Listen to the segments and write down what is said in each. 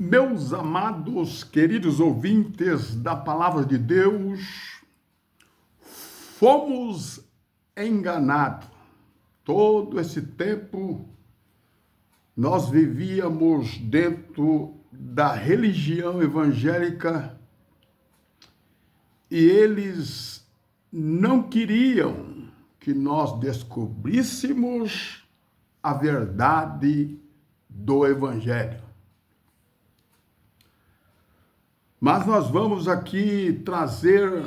Meus amados, queridos ouvintes da Palavra de Deus, fomos enganados. Todo esse tempo nós vivíamos dentro da religião evangélica e eles não queriam que nós descobríssemos a verdade do Evangelho. Mas nós vamos aqui trazer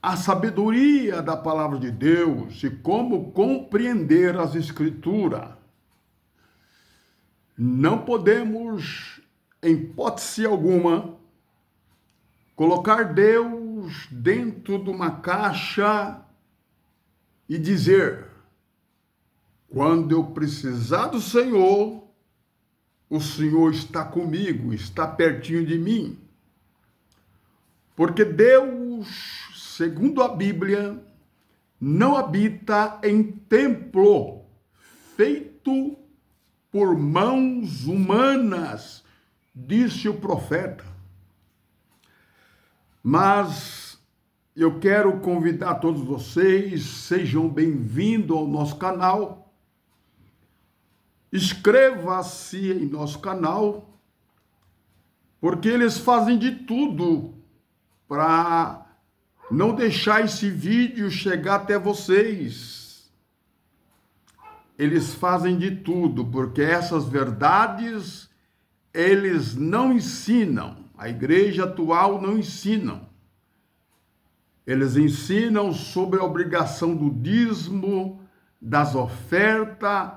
a sabedoria da palavra de Deus e como compreender as Escrituras. Não podemos, em hipótese alguma, colocar Deus dentro de uma caixa e dizer: quando eu precisar do Senhor, o Senhor está comigo, está pertinho de mim. Porque Deus, segundo a Bíblia, não habita em templo feito por mãos humanas, disse o profeta. Mas eu quero convidar todos vocês, sejam bem-vindos ao nosso canal. Inscreva-se em nosso canal, porque eles fazem de tudo para não deixar esse vídeo chegar até vocês. Eles fazem de tudo, porque essas verdades eles não ensinam. A igreja atual não ensina. Eles ensinam sobre a obrigação do dízimo, das ofertas,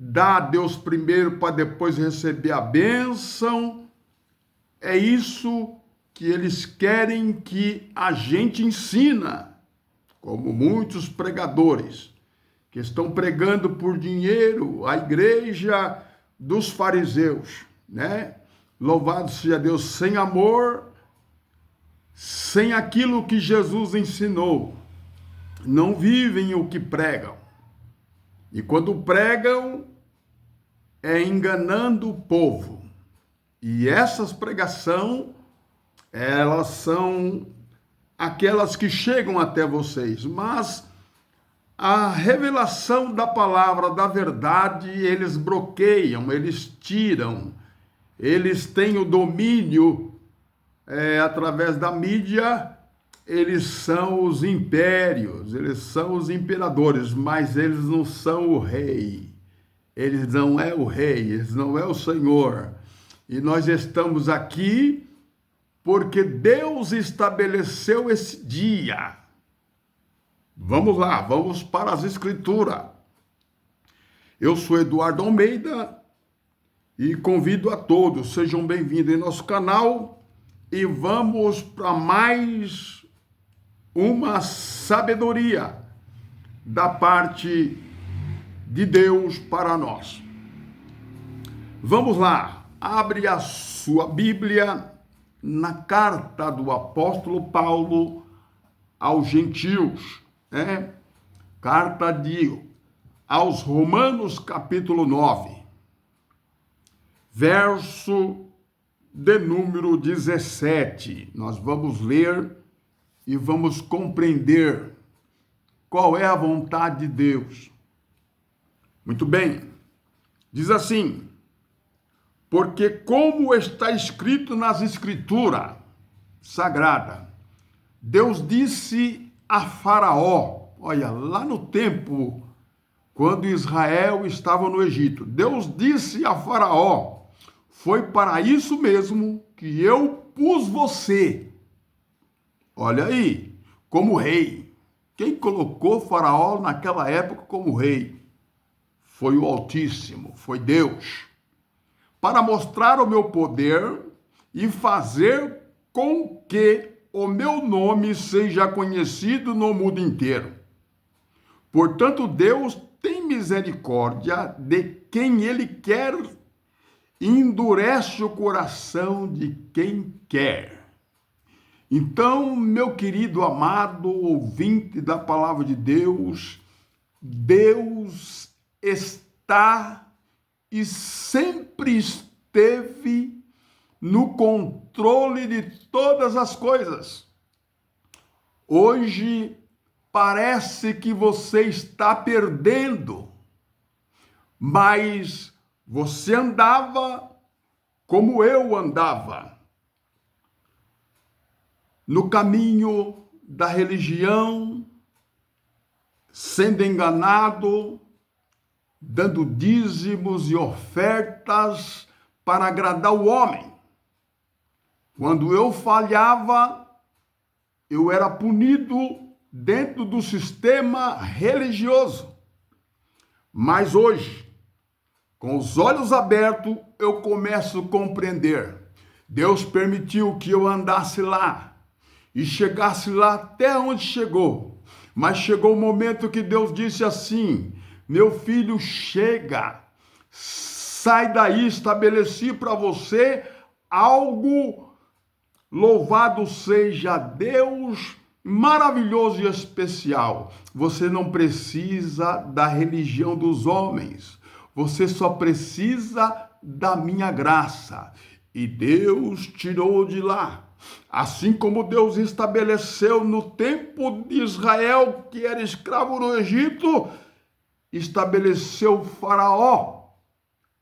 dá a Deus primeiro para depois receber a bênção. É isso que eles querem que a gente ensina, como muitos pregadores que estão pregando por dinheiro, a igreja dos fariseus, né? Louvado seja Deus, sem amor, sem aquilo que Jesus ensinou, não vivem o que pregam. E quando pregam, é enganando o povo. E essas pregações, elas são aquelas que chegam até vocês. Mas a revelação da palavra, da verdade, eles bloqueiam, eles tiram. Eles têm o domínio através da mídia. Eles são os impérios, eles são os imperadores, mas eles não são o rei. Eles não é o rei, eles não é o Senhor. E nós estamos aqui porque Deus estabeleceu esse dia. Vamos lá, vamos para as Escrituras. Eu sou Eduardo Almeida e convido a todos, sejam bem-vindos em nosso canal e vamos para mais uma sabedoria da parte de Deus para nós. Vamos lá, abre a sua Bíblia na carta do apóstolo Paulo aos gentios, né? Carta aos Romanos, capítulo 9, verso de número 17. Nós vamos ler e vamos compreender qual é a vontade de Deus. Muito bem, diz assim: porque como está escrito nas Escrituras Sagradas, Deus disse a Faraó, olha, lá no tempo, quando Israel estava no Egito, Deus disse a Faraó: foi para isso mesmo que eu pus você, olha aí, como rei. Quem colocou Faraó naquela época como rei? Foi o Altíssimo, foi Deus. Para mostrar o meu poder e fazer com que o meu nome seja conhecido no mundo inteiro. Portanto, Deus tem misericórdia de quem Ele quer e endurece o coração de quem quer. Então, meu querido amado ouvinte da palavra de Deus, Deus está e sempre esteve no controle de todas as coisas. Hoje parece que você está perdendo, mas você andava como eu andava, no caminho da religião, sendo enganado, dando dízimos e ofertas para agradar o homem. Quando eu falhava, eu era punido dentro do sistema religioso. Mas hoje, com os olhos abertos, eu começo a compreender. Deus permitiu que eu andasse lá e chegasse lá até onde chegou. Mas chegou o momento que Deus disse assim: meu filho, chega, sai daí, estabeleci para você algo. Louvado seja Deus, maravilhoso e especial. Você não precisa da religião dos homens. Você só precisa da minha graça. E Deus tirou de lá. Assim como Deus estabeleceu no tempo de Israel, que era escravo no Egito, estabeleceu o Faraó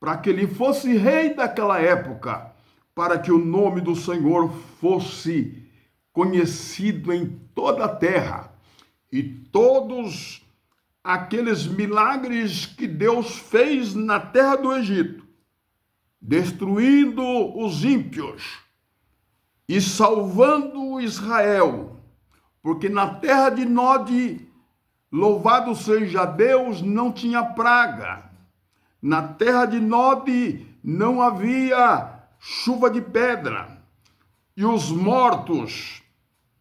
para que ele fosse rei daquela época, para que o nome do Senhor fosse conhecido em toda a terra. E todos aqueles milagres que Deus fez na terra do Egito, destruindo os ímpios e salvando Israel, porque na terra de Nod, louvado seja Deus, não tinha praga. Na terra de Nod não havia chuva de pedra. E os mortos,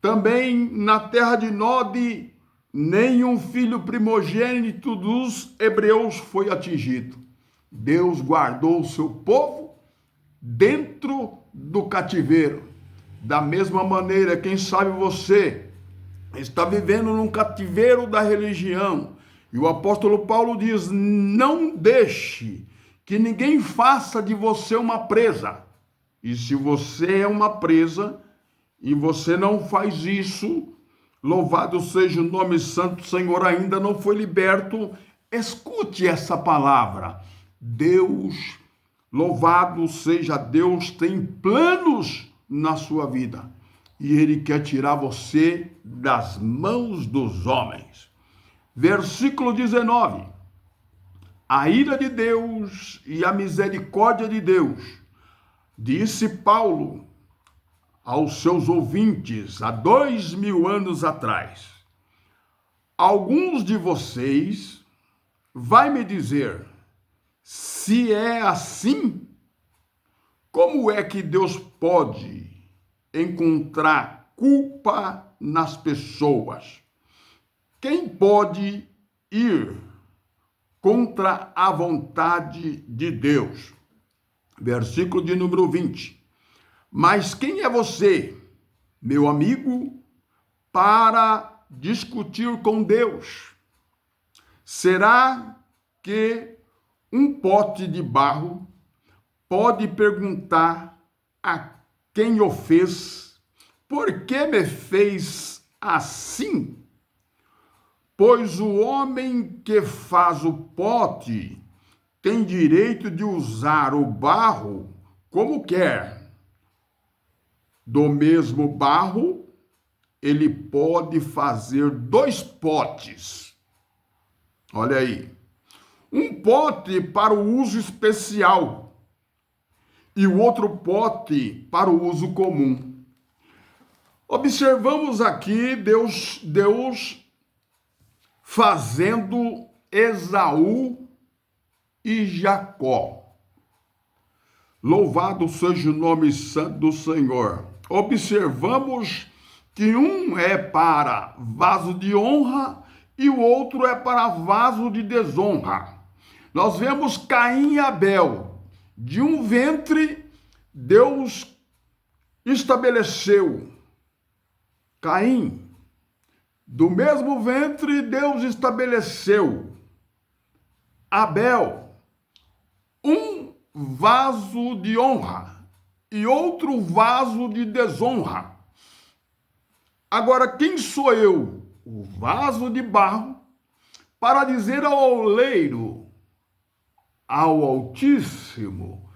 também na terra de Nod, nenhum filho primogênito dos hebreus foi atingido. Deus guardou o seu povo dentro do cativeiro. Da mesma maneira, quem sabe você está vivendo num cativeiro da religião. E o apóstolo Paulo diz: não deixe que ninguém faça de você uma presa. E se você é uma presa e você não faz isso, louvado seja o nome santo do Senhor, ainda não foi liberto, escute essa palavra. Deus, louvado seja Deus, tem planos na sua vida. E Ele quer tirar você das mãos dos homens. Versículo 19. A ira de Deus e a misericórdia de Deus. Disse Paulo aos seus ouvintes há 2000 anos atrás: alguns de vocês vai me dizer, se é assim, como é que Deus pode encontrar culpa nas pessoas? Quem pode ir contra a vontade de Deus? Versículo de número 20. Mas quem é você, meu amigo, para discutir com Deus? Será que um pote de barro pode perguntar a quem o fez, por que me fez assim? Pois o homem que faz o pote tem direito de usar o barro como quer. Do mesmo barro, ele pode fazer 2 potes. Olha aí. Um pote para o uso especial e o outro pote para o uso comum. Observamos aqui Deus fazendo Esaú e Jacó. Louvado seja o nome santo do Senhor. Observamos que um é para vaso de honra e o outro é para vaso de desonra. Nós vemos Caim e Abel. De um ventre, Deus estabeleceu Caim. Do mesmo ventre, Deus estabeleceu Abel. Um vaso de honra e outro vaso de desonra. Agora, quem sou eu, o vaso de barro, para dizer ao oleiro, ao Altíssimo,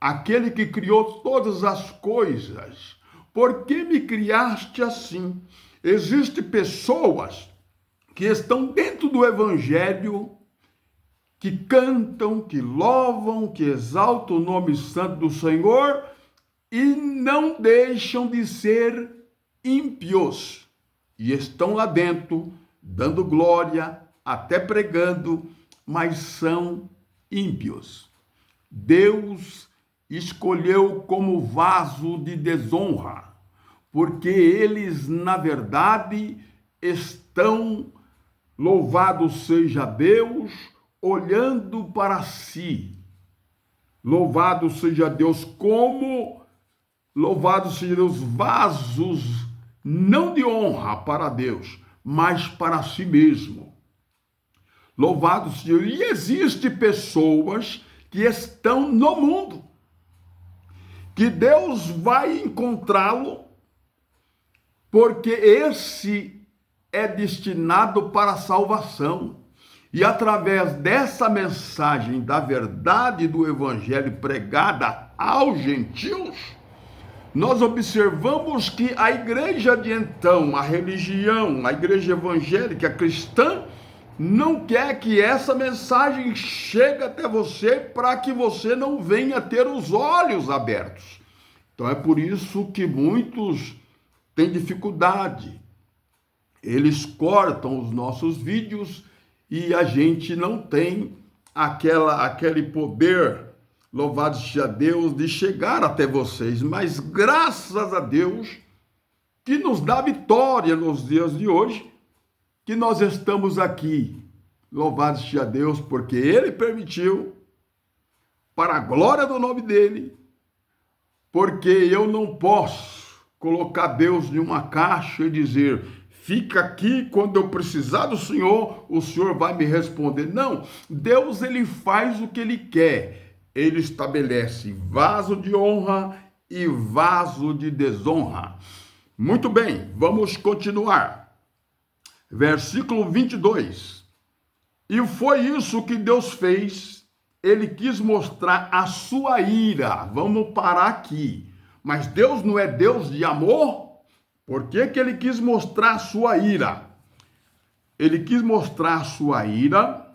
aquele que criou todas as coisas, por que me criaste assim? Existem pessoas que estão dentro do Evangelho, que cantam, que louvam, que exaltam o nome santo do Senhor e não deixam de ser ímpios. E estão lá dentro, dando glória, até pregando, mas são ímpios. Deus escolheu como vaso de desonra, porque eles, na verdade, estão, louvado seja Deus, olhando para si. Louvado seja Deus, louvado seja Deus, vasos não de honra para Deus, mas para si mesmo. Louvado seja Deus. E existem pessoas que estão no mundo, que Deus vai encontrá-lo, porque esse é destinado para a salvação. E através dessa mensagem da verdade do Evangelho pregada aos gentios, nós observamos que a igreja de então, a religião, a igreja evangélica cristã, não quer que essa mensagem chegue até você para que você não venha ter os olhos abertos. Então é por isso que muitos têm dificuldade. Eles cortam os nossos vídeos e a gente não tem aquele poder, louvado seja Deus, de chegar até vocês. Mas graças a Deus que nos dá vitória nos dias de hoje, que nós estamos aqui. Louvado seja Deus, porque Ele permitiu, para a glória do nome dEle, porque eu não posso colocar Deus em uma caixa e dizer: fica aqui, quando eu precisar do Senhor, o Senhor vai me responder. Não, Deus, Ele faz o que Ele quer. Ele estabelece vaso de honra e vaso de desonra. Muito bem, vamos continuar. Versículo 22. E foi isso que Deus fez. Ele quis mostrar a sua ira. Vamos parar aqui. Mas Deus não é Deus de amor? Por que Ele quis mostrar a sua ira? Ele quis mostrar a sua ira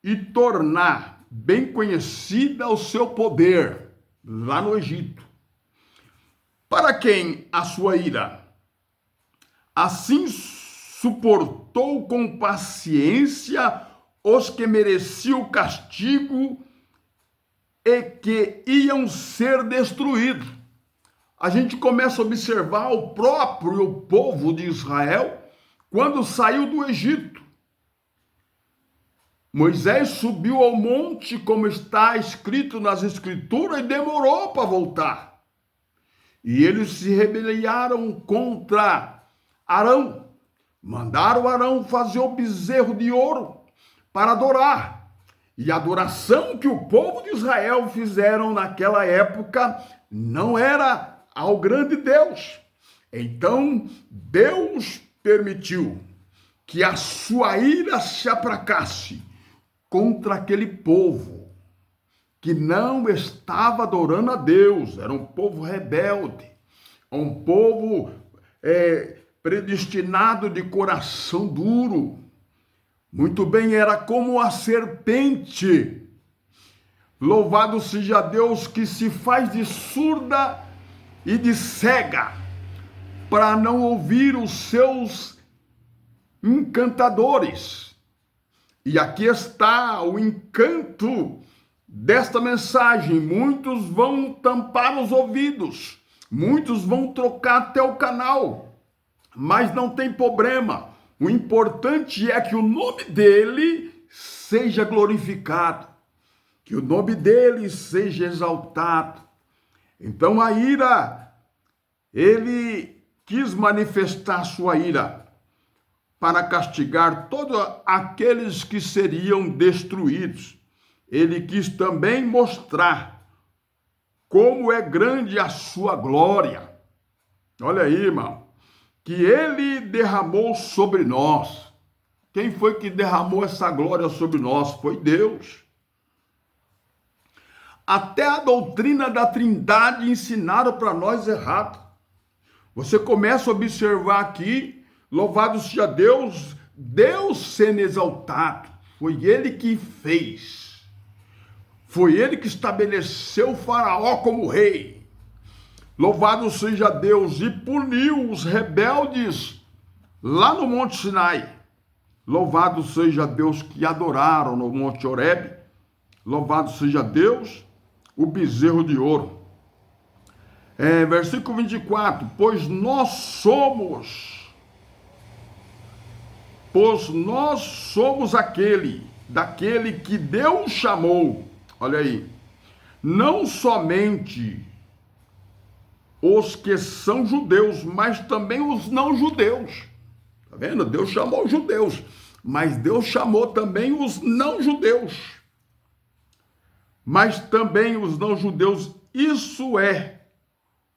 e tornar bem conhecida o seu poder lá no Egito. Para quem a sua ira? Assim suportou com paciência os que mereciam o castigo e que iam ser destruídos. A gente começa a observar o próprio povo de Israel quando saiu do Egito. Moisés subiu ao monte, como está escrito nas Escrituras, e demorou para voltar. E eles se rebelaram contra Arão. Mandaram Arão fazer o bezerro de ouro para adorar. E a adoração que o povo de Israel fizeram naquela época não era ao grande Deus. Então, Deus permitiu que a sua ira se aplacasse contra aquele povo que não estava adorando a Deus. Era um povo rebelde, um povo predestinado de coração duro. Muito bem, era como a serpente. Louvado seja Deus, que se faz de surda e de cega, para não ouvir os seus encantadores. E aqui está o encanto desta mensagem. Muitos vão tampar os ouvidos, muitos vão trocar até o canal, mas não tem problema. O importante é que o nome dele seja glorificado, que o nome dele seja exaltado. Então a ira, ele quis manifestar sua ira para castigar todos aqueles que seriam destruídos. ele quis também mostrar como é grande a sua glória. Olha aí, irmão, que ele derramou sobre nós. Quem foi que derramou essa glória sobre nós? Foi Deus. Até a doutrina da Trindade ensinaram para nós errado. Você começa a observar aqui, louvado seja Deus, Deus sendo exaltado. Foi ele que fez. Foi ele que estabeleceu o faraó como rei. Louvado seja Deus, e puniu os rebeldes lá no Monte Sinai. Louvado seja Deus que adoraram no Monte Horebe. Louvado seja Deus, o bezerro de ouro. Versículo 24, pois nós somos daquele que Deus chamou, olha aí, não somente os que são judeus, mas também os não judeus. Tá vendo? Deus chamou os judeus, mas Deus chamou também os não judeus. Mas também os não judeus, isso é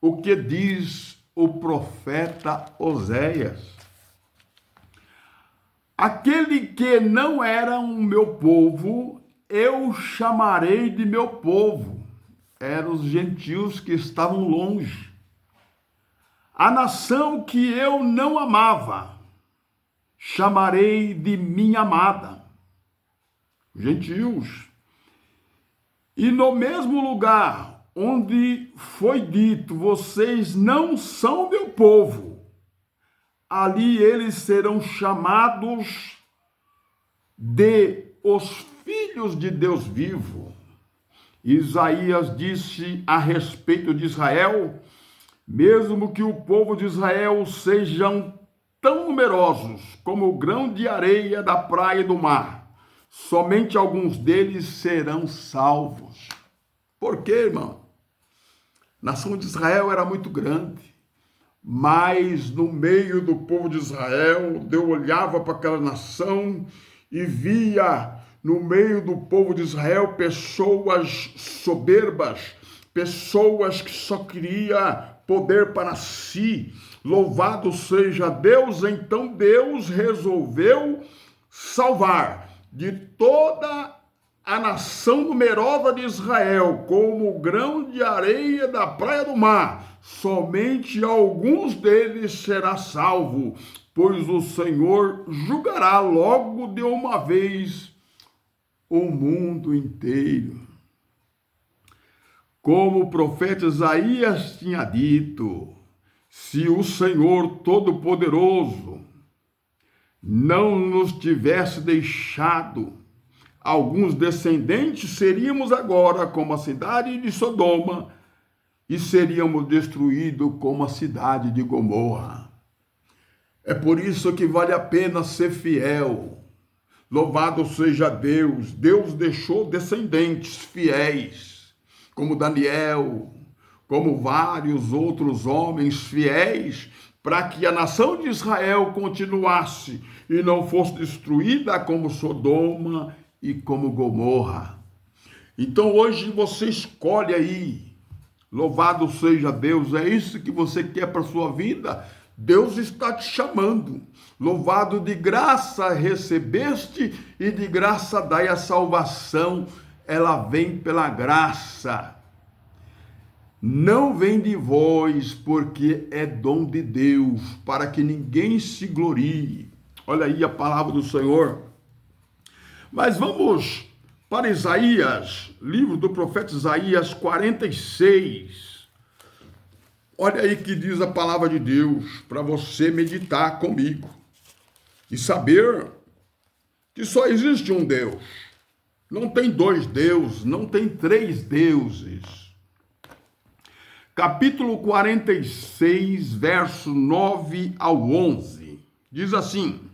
o que diz o profeta Oséias. Aquele que não era o meu povo, eu chamarei de meu povo. Eram os gentios que estavam longe. A nação que eu não amava, chamarei de minha amada. Gentios. E no mesmo lugar onde foi dito, vocês não são meu povo, ali eles serão chamados de os filhos de Deus vivo. Isaías disse a respeito de Israel, mesmo que o povo de Israel sejam tão numerosos como o grão de areia da praia e do mar, somente alguns deles serão salvos. Por quê, irmão? A nação de Israel era muito grande, mas no meio do povo de Israel, Deus olhava para aquela nação e via no meio do povo de Israel pessoas soberbas, pessoas que só queriam poder para si. Louvado seja Deus, então Deus resolveu salvar de toda a nação numerosa de Israel, como o grão de areia da praia do mar, somente alguns deles será salvo, pois o Senhor julgará logo de uma vez o mundo inteiro. Como o profeta Isaías tinha dito, se o Senhor Todo-Poderoso não nos tivesse deixado alguns descendentes, seríamos agora como a cidade de Sodoma e seríamos destruídos como a cidade de Gomorra. É por isso que vale a pena ser fiel. Louvado seja Deus. Deus deixou descendentes fiéis, como Daniel, como vários outros homens fiéis, para que a nação de Israel continuasse e não fosse destruída como Sodoma e como Gomorra. Então hoje você escolhe aí, louvado seja Deus, é isso que você quer para a sua vida? Deus está te chamando. Louvado, de graça recebeste e de graça dai a salvação, ela vem pela graça. Não vem de vós, porque é dom de Deus, para que ninguém se glorie. Olha aí a palavra do Senhor. Mas vamos para Isaías, livro do profeta Isaías 46. Olha aí que diz a palavra de Deus, para você meditar comigo e saber que só existe um Deus. Não tem dois deuses, não tem três deuses. Capítulo 46, verso 9 ao 11, diz assim: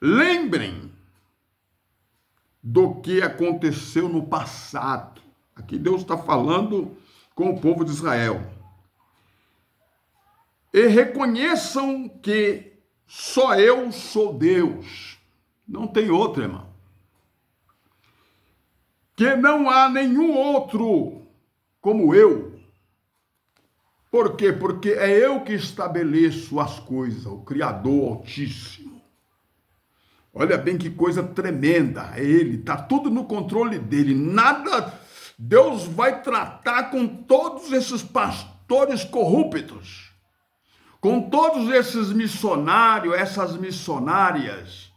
lembrem do que aconteceu no passado. Aqui Deus está falando com o povo de Israel. E reconheçam que só eu sou Deus. Não tem outro, irmão. que não há nenhum outro como eu. Por quê? Porque é eu que estabeleço as coisas, o Criador Altíssimo. Olha bem que coisa tremenda, é Ele, está tudo no controle dele, nada, Deus vai tratar com todos esses pastores corruptos, com todos esses missionários, essas missionárias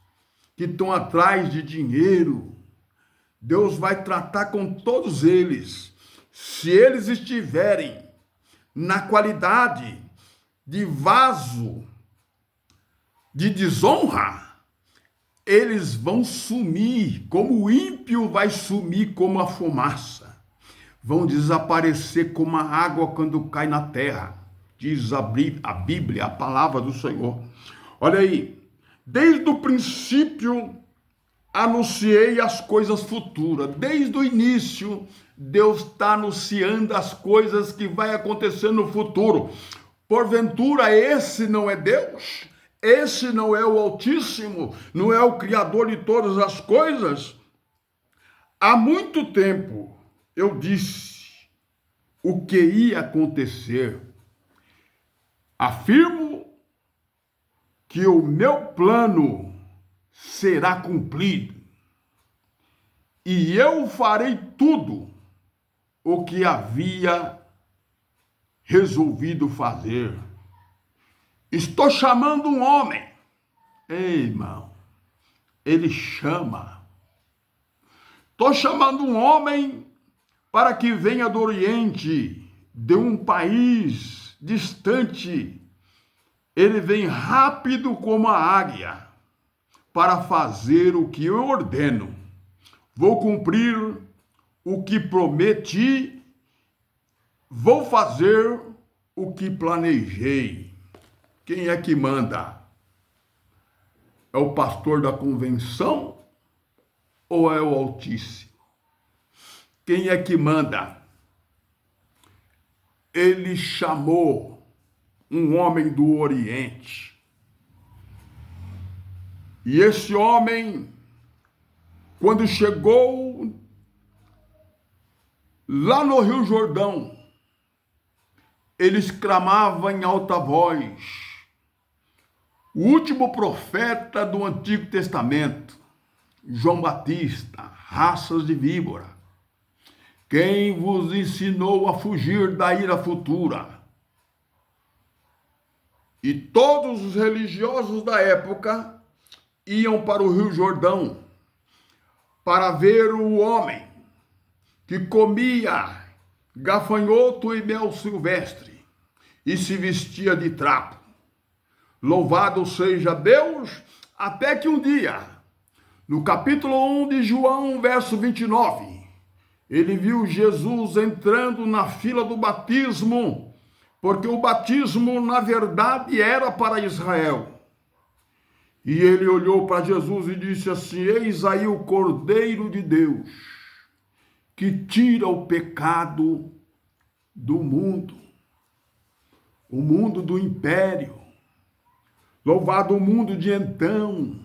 que estão atrás de dinheiro. Deus vai tratar com todos eles, se eles estiverem na qualidade de vaso de desonra, eles vão sumir, como o ímpio vai sumir como a fumaça. Vão desaparecer como a água quando cai na terra. Diz a Bíblia, a palavra do Senhor. Olha aí, desde o princípio anunciei as coisas futuras. Desde o início, Deus está anunciando as coisas que vai acontecer no futuro. Porventura, esse não é Deus? Esse não é o Altíssimo? Não é o Criador de todas as coisas? Há muito tempo eu disse o que ia acontecer. Afirmo que o meu plano será cumprido e eu farei tudo o que havia resolvido fazer. Estou chamando um homem. Ei, irmão, ele chama. Estou chamando um homem para que venha do Oriente, de um país distante. Ele vem rápido como a águia para fazer o que eu ordeno. Vou cumprir o que prometi, vou fazer o que planejei. Quem é que manda? É o pastor da convenção ou é o Altíssimo? Quem é que manda? Ele chamou um homem do Oriente. E esse homem, quando chegou lá no Rio Jordão, ele exclamava em alta voz: o último profeta do Antigo Testamento, João Batista, raças de víbora, quem vos ensinou a fugir da ira futura? E todos os religiosos da época iam para o Rio Jordão para ver o homem que comia gafanhoto e mel silvestre e se vestia de trapo. Louvado seja Deus, até que um dia, no capítulo 1 de João, verso 29, ele viu Jesus entrando na fila do batismo, porque o batismo, na verdade, era para Israel. E ele olhou para Jesus e disse assim: eis aí o Cordeiro de Deus, que tira o pecado do mundo, o mundo do império. Louvado o mundo de então,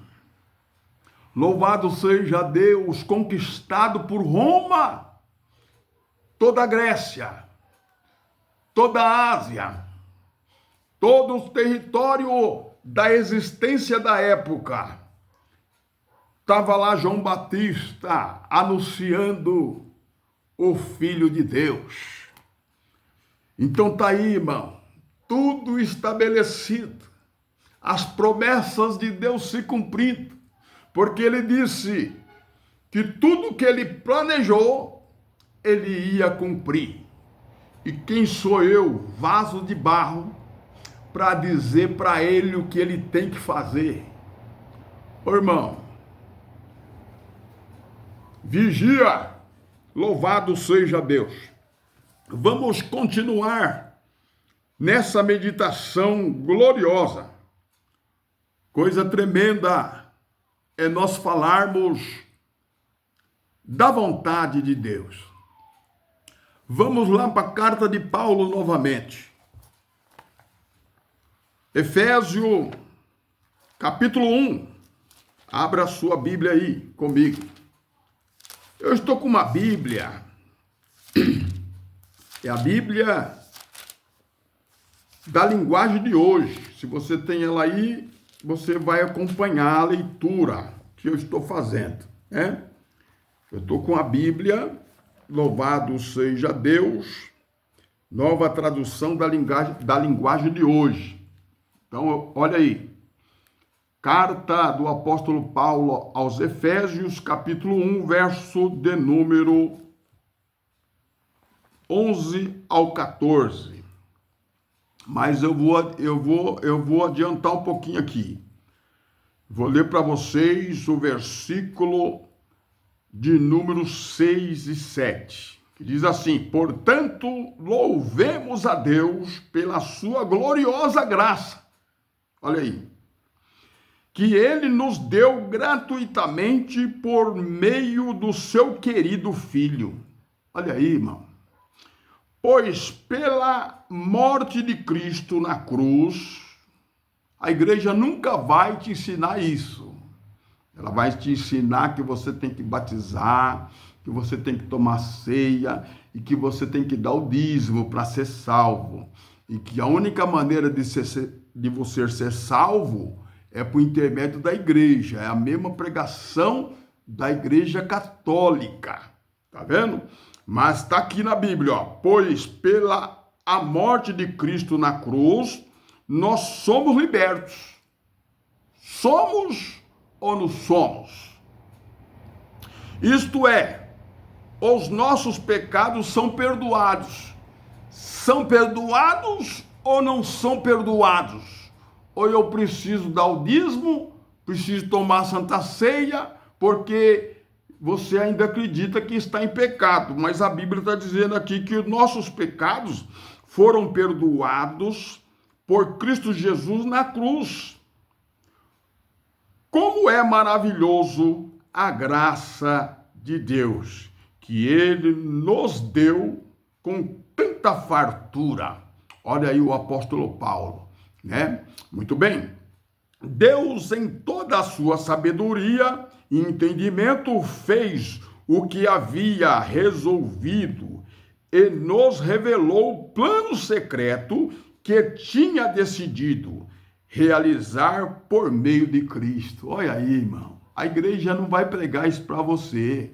louvado seja Deus, conquistado por Roma, toda a Grécia, toda a Ásia, todo o território da existência da época. Estava lá João Batista anunciando o Filho de Deus. Então tá aí, irmão, tudo estabelecido. As promessas de Deus se cumprindo, porque ele disse que tudo que ele planejou, ele ia cumprir. E quem sou eu, vaso de barro, para dizer para ele o que ele tem que fazer? Ô irmão, vigia, louvado seja Deus. Vamos continuar nessa meditação gloriosa. Coisa tremenda é nós falarmos da vontade de Deus. Vamos lá para a carta de Paulo novamente. Efésios, capítulo 1. Abra a sua Bíblia aí comigo. Eu estou com uma Bíblia. É a Bíblia da linguagem de hoje. Se você tem ela aí, você vai acompanhar a leitura que eu estou fazendo, né? Eu estou com a Bíblia, louvado seja Deus, nova tradução da linguagem de hoje. Então, olha aí. Carta do apóstolo Paulo aos Efésios, capítulo 1, verso de número 11 ao 14. Mas eu vou adiantar um pouquinho aqui. Vou ler para vocês o versículo de número 6 e 7, que diz assim: portanto, louvemos a Deus pela sua gloriosa graça. Olha aí. Que ele nos deu gratuitamente por meio do seu querido Filho. Olha aí, irmão. Pois pela morte de Cristo na cruz, a igreja nunca vai te ensinar isso. Ela vai te ensinar que você tem que batizar, que você tem que tomar ceia e que você tem que dar o dízimo para ser salvo. E que a única maneira de você ser salvo é por intermédio da igreja. É a mesma pregação da igreja católica. Tá vendo? Mas está aqui na Bíblia, ó. Pois pela a morte de Cristo na cruz, nós somos libertos. Somos ou não somos? Isto é, os nossos pecados são perdoados. São perdoados ou não são perdoados? Ou eu preciso dar o dízimo, preciso tomar a Santa Ceia, porque você ainda acredita que está em pecado. Mas a Bíblia está dizendo aqui que os nossos pecados foram perdoados por Cristo Jesus na cruz. Como é maravilhoso a graça de Deus, que Ele nos deu com tanta fartura. Olha aí o apóstolo Paulo, né? Muito bem. Deus, em toda a sua sabedoria e entendimento, fez o que havia resolvido e nos revelou o plano secreto que tinha decidido realizar por meio de Cristo. Olha aí, irmão. A igreja não vai pregar isso para você.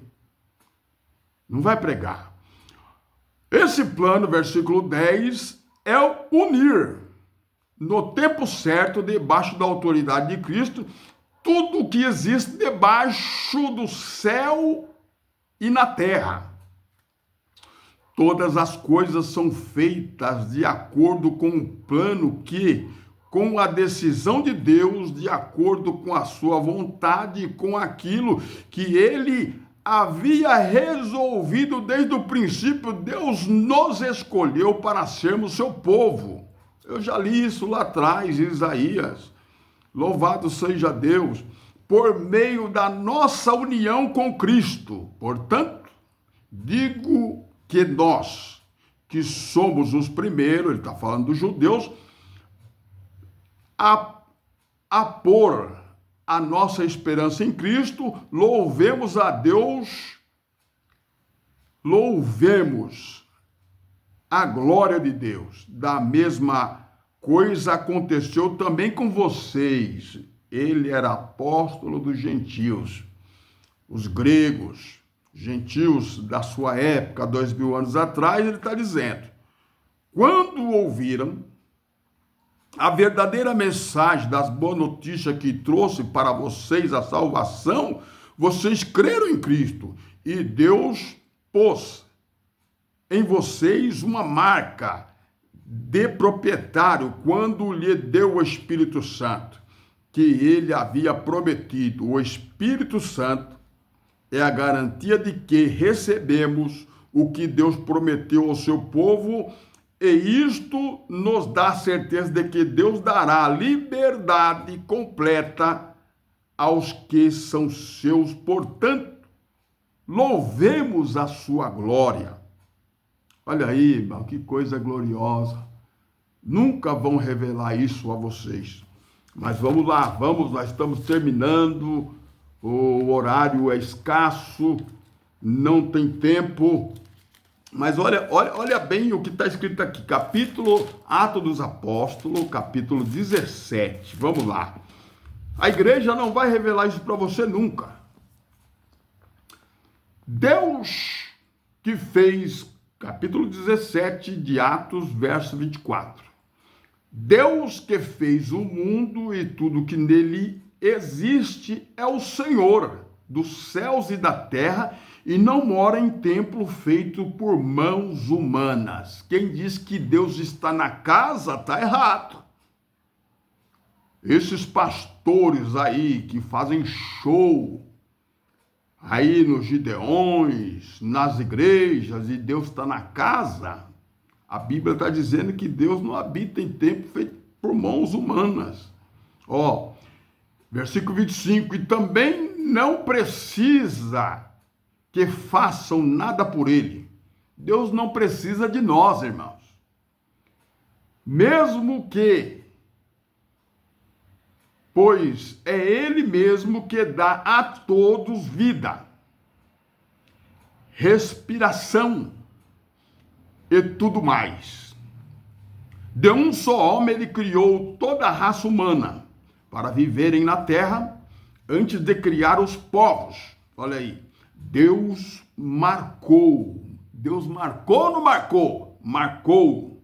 Não vai pregar. Esse plano, versículo 10, é o unir, no tempo certo, debaixo da autoridade de Cristo, tudo o que existe debaixo do céu e na terra. Todas as coisas são feitas de acordo com o plano que, com a decisão de Deus, de acordo com a sua vontade, com aquilo que Ele havia resolvido desde o princípio. Deus nos escolheu para sermos seu povo. Eu já li isso lá atrás, em Isaías. Louvado seja Deus, por meio da nossa união com Cristo. Portanto, digo que nós, que somos os primeiros, ele está falando dos judeus, a pôr a nossa esperança em Cristo, louvemos a Deus, louvemos a glória de Deus. Da mesma coisa aconteceu também com vocês. Ele era apóstolo dos gentios, os gregos, gentios da sua época, 2000 anos atrás. Ele está dizendo: quando ouviram a verdadeira mensagem das boas notícias que trouxe para vocês a salvação, vocês creram em Cristo e Deus pôs em vocês uma marca de proprietário quando lhe deu o Espírito Santo, que ele havia prometido. O Espírito Santo é a garantia de que recebemos o que Deus prometeu ao seu povo, e isto nos dá a certeza de que Deus dará liberdade completa aos que são seus. Portanto, louvemos a sua glória. Olha aí, irmão, que coisa gloriosa. Nunca vão revelar isso a vocês. Mas vamos lá, nós estamos terminando, o horário é escasso, não tem tempo. Mas olha bem o que está escrito aqui, capítulo Atos dos Apóstolos, capítulo 17. Vamos lá. A igreja não vai revelar isso para você nunca. Deus que fez, capítulo 17 de Atos, verso 24. Deus que fez o mundo e tudo que nele existe é o Senhor dos céus e da terra e não mora em templo feito por mãos humanas. Quem diz que Deus está na casa está errado. Esses pastores aí que fazem show aí nos gideões, nas igrejas, e Deus está na casa, a Bíblia está dizendo que Deus não habita em templo feito por mãos humanas. Ó, versículo 25, e também não precisa que façam nada por ele. Deus não precisa de nós, irmãos. Mesmo que, pois é ele mesmo que dá a todos vida, respiração e tudo mais. De um só homem ele criou toda a raça humana para viverem na terra antes de criar os povos. Olha aí, Deus marcou ou não marcou? Marcou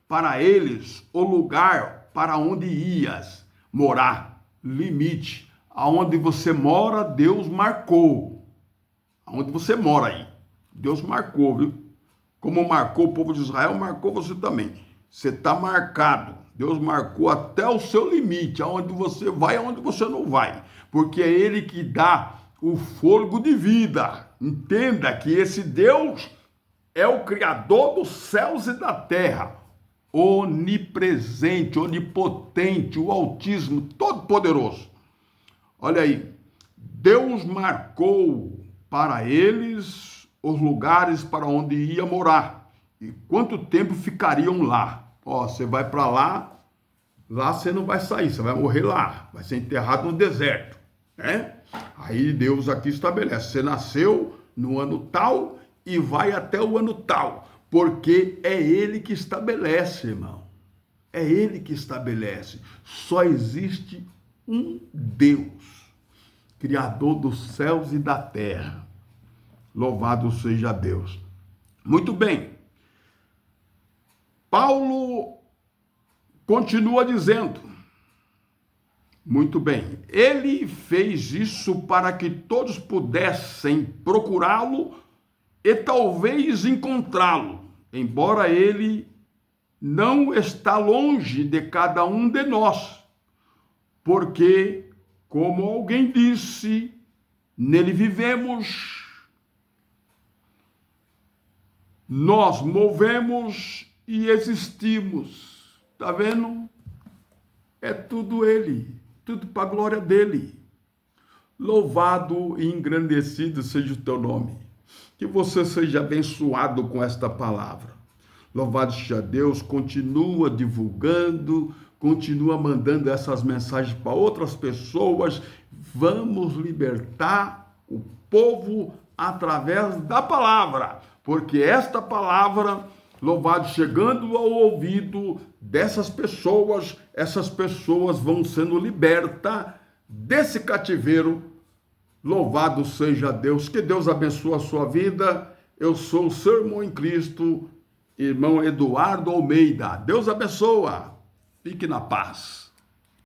para eles o lugar para onde ias morar, limite. Aonde você mora, Deus marcou. Aonde você mora aí, Deus marcou, viu? Como marcou o povo de Israel, marcou você também. Você está marcado. Deus marcou até o seu limite, aonde você vai, aonde você não vai. Porque é Ele que dá o fôlego de vida. Entenda que esse Deus é o Criador dos céus e da terra. Onipresente, onipotente, o Altíssimo, todo-poderoso. Olha aí, Deus marcou para eles os lugares para onde ia morar e quanto tempo ficariam lá. Ó, você vai para lá você não vai sair, você vai morrer lá, vai ser enterrado no deserto, né? Aí Deus aqui estabelece, você nasceu no ano tal e vai até o ano tal, porque é Ele que estabelece, irmão. É Ele que estabelece. Só existe um Deus, Criador dos céus e da terra. Louvado seja Deus. Muito bem. Paulo continua dizendo, muito bem, ele fez isso para que todos pudessem procurá-lo e talvez encontrá-lo, embora ele não está longe de cada um de nós, porque, como alguém disse, nele vivemos, nós movemos e existimos. Está vendo? É tudo Ele, tudo para a glória dEle. Louvado e engrandecido seja o teu nome. Que você seja abençoado com esta palavra. Louvado seja Deus, continua divulgando, continua mandando essas mensagens para outras pessoas. Vamos libertar o povo através da palavra, porque esta palavra, louvado, chegando ao ouvido dessas pessoas, essas pessoas vão sendo libertas desse cativeiro. Louvado seja Deus, que Deus abençoe a sua vida. Eu sou o seu irmão em Cristo, irmão Eduardo Almeida. Deus abençoa, fique na paz.